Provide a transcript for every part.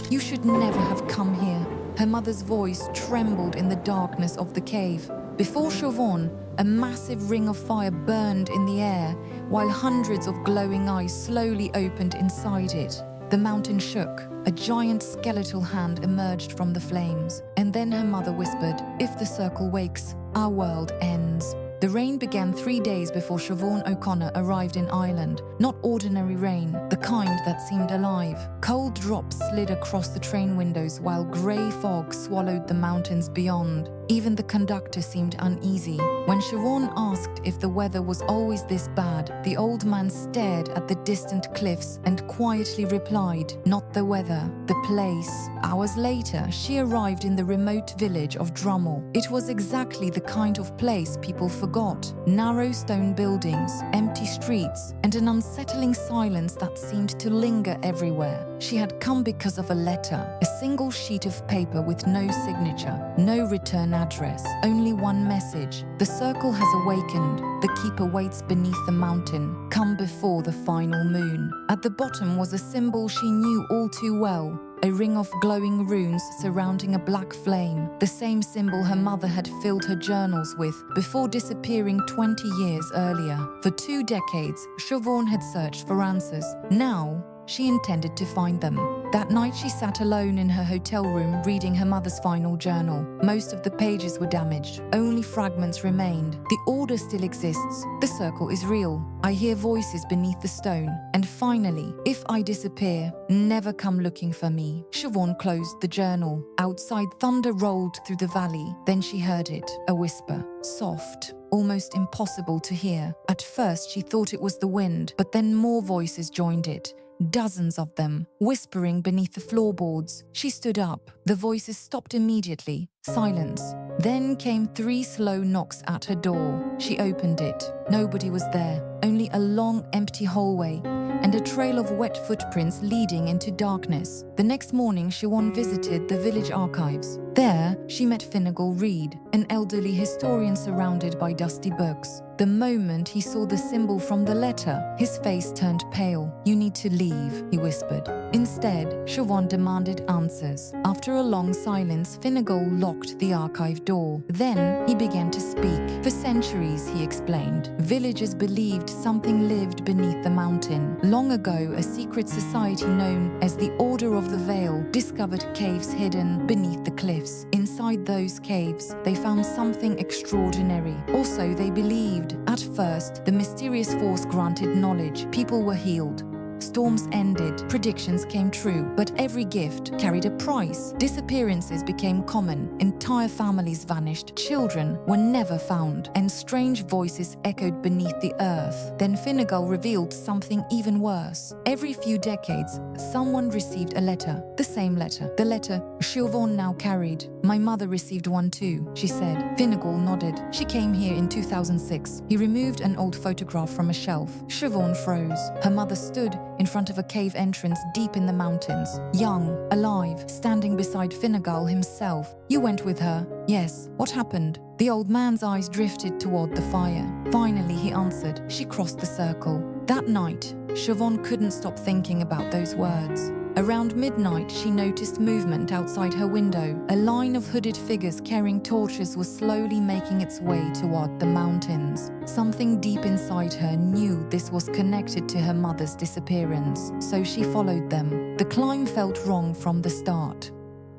"You should never have come here." Her mother's voice trembled in the darkness of the cave. Before Siobhan, a massive ring of fire burned in the air, while hundreds of glowing eyes slowly opened inside it. The mountain shook. A giant skeletal hand emerged from the flames. And then her mother whispered, "If the circle wakes, our world ends." The rain began 3 days before Siobhan O'Connor arrived in Ireland. Not ordinary rain, the kind that seemed alive. Cold drops slid across the train windows while grey fog swallowed the mountains beyond. Even the conductor seemed uneasy. When Siobhan asked if the weather was always this bad, the old man stared at the distant cliffs and quietly replied, "Not the weather, the place." Hours later, she arrived in the remote village of Drummore. It was exactly the kind of place people forgot. Narrow stone buildings, empty streets, and an unsettling silence that seemed to linger everywhere. She had come because of a letter, a single sheet of paper with no signature, no return address, only one message. "The circle has awakened. The keeper waits beneath the mountain. Come before the final moon." At the bottom was a symbol she knew all too well. A ring of glowing runes surrounding a black flame, the same symbol her mother had filled her journals with before disappearing 20 years earlier. For 2 decades, Siobhan had searched for answers. Now, she intended to find them. That night she sat alone in her hotel room reading her mother's final journal. Most of the pages were damaged. Only fragments remained. The order still exists. The circle is real. I hear voices beneath the stone. And finally, if I disappear, never come looking for me. Siobhan closed the journal. Outside, thunder rolled through the valley. Then she heard it, a whisper, soft, almost impossible to hear. At first she thought it was the wind, but then more voices joined it. Dozens of them, whispering beneath the floorboards. She stood up. The voices stopped immediately. Silence. Then came 3 slow knocks at her door. She opened it. Nobody was there. Only a long, empty hallway and a trail of wet footprints leading into darkness. The next morning, Siobhan visited the village archives. There, she met Finnegal Reid, an elderly historian surrounded by dusty books. The moment he saw the symbol from the letter, his face turned pale. "You need to leave," he whispered. Instead, Siobhan demanded answers. After a long silence, Finnegal locked the archive door. Then he began to speak. "For centuries," he explained, "villagers believed something lived beneath the mountain. Long ago, a secret society known as the Order of the Veil discovered caves hidden beneath the cliffs. Inside those caves, they found something extraordinary. Also, they believed, at first, the mysterious force granted knowledge. People were healed. Storms ended, predictions came true, but every gift carried a price. Disappearances became common, entire families vanished, children were never found, and strange voices echoed beneath the earth. Then Finnegal revealed something even worse. Every few decades, someone received a letter, the same letter, the letter Siobhan now carried. "My mother received one too," she said. Finnegal nodded. "She came here in 2006. He removed an old photograph from a shelf. Siobhan froze. Her mother stood in front of a cave entrance deep in the mountains, young, alive, standing beside Finnegal himself. "You went with her?" "Yes." "What happened?" The old man's eyes drifted toward the fire. Finally, he answered, "She crossed the circle." That night, Siobhan couldn't stop thinking about those words. Around midnight, she noticed movement outside her window. A line of hooded figures carrying torches was slowly making its way toward the mountains. Something deep inside her knew this was connected to her mother's disappearance, so she followed them. The climb felt wrong from the start.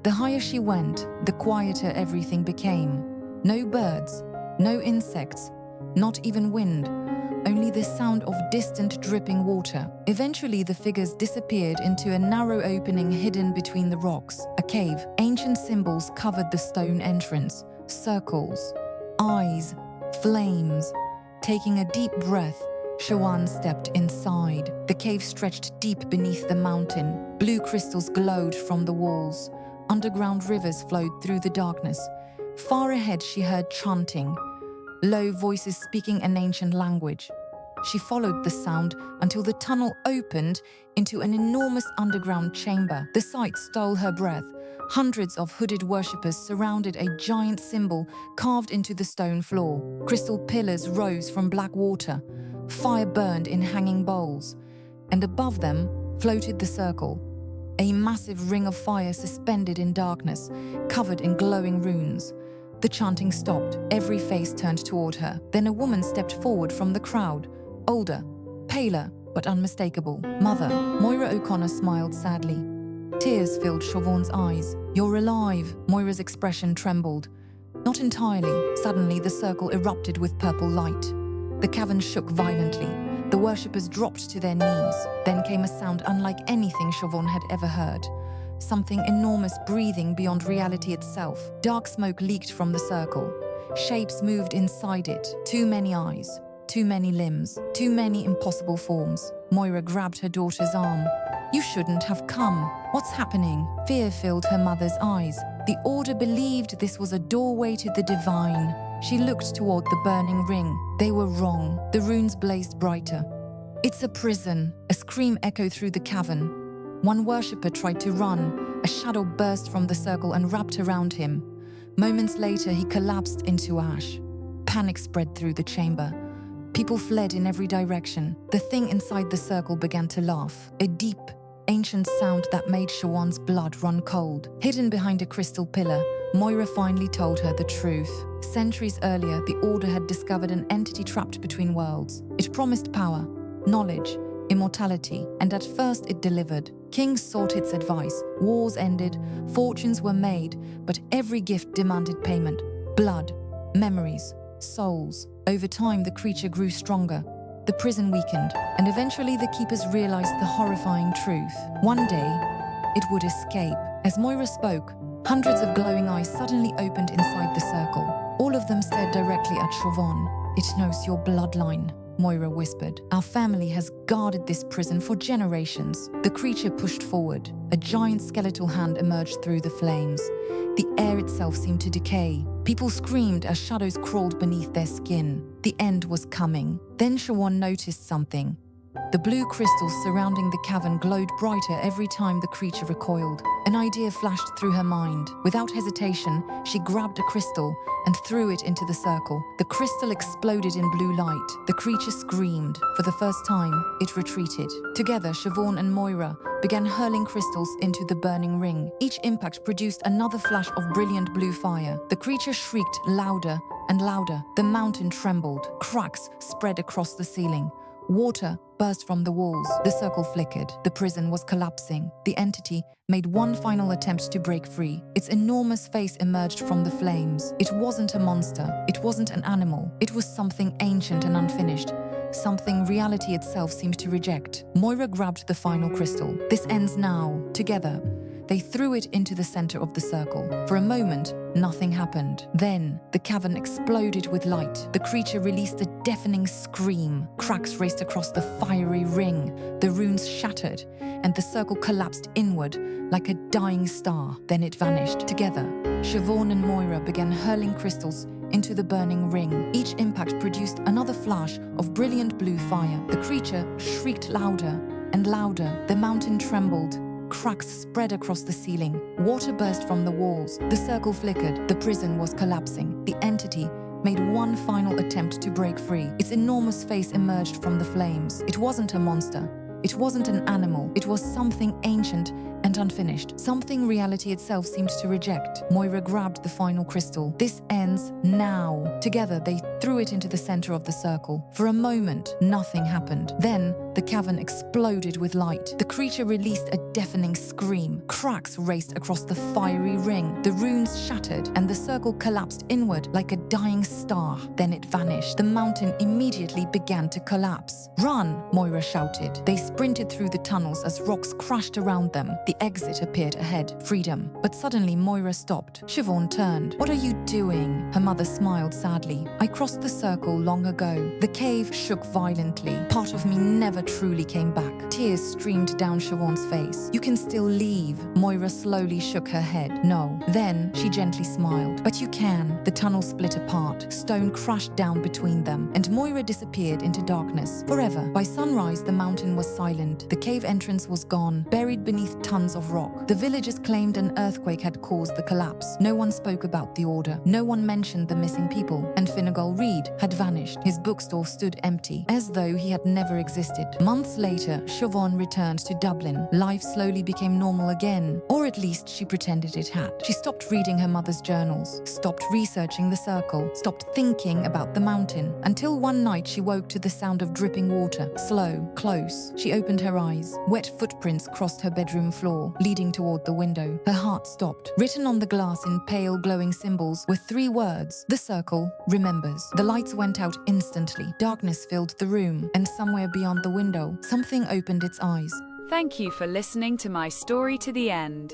The higher she went, the quieter everything became. No birds, no insects, not even wind. Only the sound of distant dripping water. Eventually, the figures disappeared into a narrow opening hidden between the rocks. A cave. Ancient symbols covered the stone entrance. Circles. Eyes. Flames. Taking a deep breath, Siobhan stepped inside. The cave stretched deep beneath the mountain. Blue crystals glowed from the walls. Underground rivers flowed through the darkness. Far ahead, she heard chanting. Low voices speaking an ancient language. She followed the sound until the tunnel opened into an enormous underground chamber. The sight stole her breath. Hundreds of hooded worshippers surrounded a giant symbol carved into the stone floor. Crystal pillars rose from black water. Fire burned in hanging bowls. And above them floated the circle. a massive ring of fire suspended in darkness, covered in glowing runes. The chanting stopped, every face turned toward her. Then a woman stepped forward from the crowd, older, paler, but unmistakable. Mother, Moira O'Connor smiled sadly. Tears filled Siobhan's eyes. "You're alive." Moira's expression trembled. Not entirely. Suddenly, the circle erupted with purple light. The cavern shook violently. The worshippers dropped to their knees. Then came a sound unlike anything Siobhan had ever heard. Something enormous breathing beyond reality itself. Dark smoke leaked from the circle. Shapes moved inside it. Too many eyes. Too many limbs. Too many impossible forms. Moira grabbed her daughter's arm. "You shouldn't have come. What's happening?" Fear filled her mother's eyes. The Order believed this was a doorway to the divine. She looked toward the burning ring. They were wrong. The runes blazed brighter. "It's a prison." A scream echoed through the cavern. One worshipper tried to run. A shadow burst from the circle and wrapped around him. Moments later, he collapsed into ash. Panic spread through the chamber. People fled in every direction. The thing inside the circle began to laugh. A deep, ancient sound that made Siobhan's blood run cold. Hidden behind a crystal pillar, Moira finally told her the truth. Centuries earlier, the Order had discovered an entity trapped between worlds. It promised power, knowledge, immortality, and at first it delivered. Kings sought its advice, wars ended, fortunes were made, but every gift demanded payment. Blood, memories, souls. Over time, the creature grew stronger. The prison weakened, and eventually the keepers realized the horrifying truth. One day, it would escape. As Moira spoke, hundreds of glowing eyes suddenly opened inside the circle. All of them stared directly at Siobhan. "It knows your bloodline," Moira whispered. "Our family has guarded this prison for generations." The creature pushed forward. A giant skeletal hand emerged through the flames. The air itself seemed to decay. People screamed as shadows crawled beneath their skin. The end was coming. Then Siobhan noticed something. The blue crystals surrounding the cavern glowed brighter every time the creature recoiled. An idea flashed through her mind. Without hesitation, she grabbed a crystal and threw it into the circle. The crystal exploded in blue light. The creature screamed. For the first time, it retreated. Together, Siobhan and Moira began hurling crystals into the burning ring. Each impact produced another flash of brilliant blue fire. The creature shrieked louder and louder. The mountain trembled. Cracks spread across the ceiling. Water burst from the walls. The circle flickered. The prison was collapsing. The entity made one final attempt to break free. Its enormous face emerged from the flames. It wasn't a monster. It wasn't an animal. It was something ancient and unfinished. Something reality itself seemed to reject. Moira grabbed the final crystal. "This ends now." Together, they threw it into the center of the circle. For a moment, nothing happened. Then, the cavern exploded with light. The creature released a deafening scream. Cracks raced across the fiery ring. The runes shattered, and the circle collapsed inward like a dying star. Then it vanished. Together, Siobhan and Moira began hurling crystals into the burning ring. Each impact produced another flash of brilliant blue fire. The creature shrieked louder and louder. The mountain trembled. Cracks spread across the ceiling. Water burst from the walls. The circle flickered. The prison was collapsing. The entity made one final attempt to break free. Its enormous face emerged from the flames. It wasn't a monster. It wasn't an animal. It was something ancient and unfinished. Something reality itself seemed to reject. Moira grabbed the final crystal. "This ends now." Together, they threw it into the center of the circle. For a moment, nothing happened. Then, the cavern exploded with light. The creature released a deafening scream. Cracks raced across the fiery ring. The runes shattered, and the circle collapsed inward like a dying star. Then it vanished. The mountain immediately began to collapse. "Run!" Moira shouted. They sprinted through the tunnels as rocks crashed around them. The exit appeared ahead. Freedom. But suddenly Moira stopped. Siobhan turned. "What are you doing?" Her mother smiled sadly. "I crossed the circle long ago." The cave shook violently. Part of me never truly came back. Tears streamed down Siobhan's face. "You can still leave." Moira slowly shook her head. "No." Then she gently smiled. "But you can." The tunnel split apart. Stone crashed down between them, and Moira disappeared into darkness. Forever. By sunrise, the mountain was silent. The cave entrance was gone, buried beneath tons of rock. The villagers claimed an earthquake had caused the collapse. No one spoke about the Order. No one mentioned the missing people. And Finnegal read had vanished. His bookstore stood empty, as though he had never existed. Months later, Siobhan returned to Dublin. Life slowly became normal again, or at least she pretended it had. She stopped reading her mother's journals, stopped researching the circle, stopped thinking about the mountain, until one night she woke to the sound of dripping water. Slow, close. She opened her eyes. Wet footprints crossed her bedroom floor, leading toward the window. Her heart stopped. Written on the glass in pale, glowing symbols were 3 words: the circle remembers. The lights went out instantly. Darkness filled the room, and somewhere beyond the window, something opened its eyes. Thank you for listening to my story to the end.